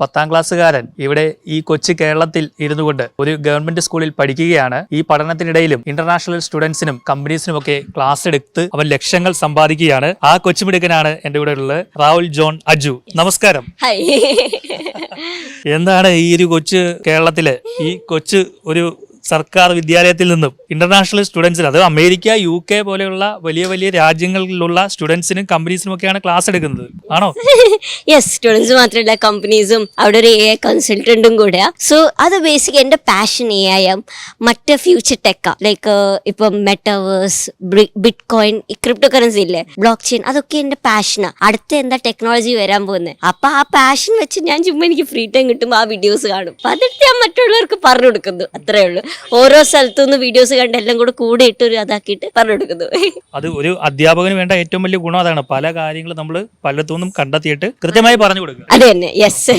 10ാം ക്ലാസ്സുകാരൻ ഇവിടെ ഈ കൊച്ചു കേരളത്തിൽ ഇരുന്നു കൊണ്ട് ഒരു ഗവൺമെന്റ് സ്കൂളിൽ പഠിക്കുകയാണ്. ഈ പഠനത്തിനിടയിലും ഇന്റർനാഷണൽ സ്റ്റുഡൻസിനും കമ്പനീസിനും ഒക്കെ ക്ലാസ് എടുത്ത് അവൻ ലക്ഷങ്ങൾ സമ്പാദിക്കുകയാണ്. ആ കൊച്ചുമിടുക്കനാണ് എന്റെ കൂടെ ഉള്ളത്, രാഹുൽ ജോൺ അജു. നമസ്കാരം. എന്താണ് ഈ ഒരു കൊച്ചു കേരളത്തില് ഈ കൊച്ചു ഒരു സർക്കാർ വിദ്യാലയത്തിൽ നിന്നും ഇന്റർനാഷണൽ സ്റ്റുഡൻസിന്, അത് അമേരിക്ക, UK പോലെയുള്ള വലിയ വലിയ രാജ്യങ്ങളിലുള്ള സ്റ്റുഡൻസിനും കമ്പനീസിനും ഒക്കെയാണ് ക്ലാസ് എടുക്കുന്നത്, ആണോ? യെസ്, സ്റ്റുഡൻസ് മാത്രമല്ല കമ്പനീസും അവിടെ ഒരു AI കൺസൾട്ടന്റും കൂടെയാ. സോ അത് ബേസിക് എന്റെ പാഷൻ AI മറ്റ് ഫ്യൂച്ചർ ടെക്കാ, ലൈക്ക് ഇപ്പം metaverse, bit coin, crypto currency ഇല്ലേ, ബ്ലോക്ക് ചെയിൻ, അതൊക്കെ എന്റെ പാഷനാ. അടുത്ത എന്താ ടെക്നോളജി വരാൻ പോകുന്നത്. അപ്പൊ ആ പാഷൻ വെച്ച് ഞാൻ ചുമ്മാ എനിക്ക് ഫ്രീ ടൈം കിട്ടുമ്പോൾ ആ വീഡിയോസ് കാണും. അപ്പൊ അതെടുത്ത് ഞാൻ മറ്റുള്ളവർക്ക് പറഞ്ഞു കൊടുക്കുന്നു, അത്രേ ഉള്ളൂ. ഓരോ സ്ഥലത്തുനിന്ന് വീഡിയോസ് കണ്ട് എല്ലാം കൂടെ ഇട്ട് ഒരു അതാക്കിയിട്ട് പറഞ്ഞു കൊടുക്കുന്നു. അത് ഒരു അധ്യാപകന് വേണ്ട ഏറ്റവും വലിയ ഗുണം അതാണ്. പല കാര്യങ്ങളും നമ്മൾ പലത്തുനിന്നും കണ്ടെത്തിയിട്ട് കൃത്യമായി പറഞ്ഞു കൊടുക്കുക. അത് തന്നെ, യെസ്.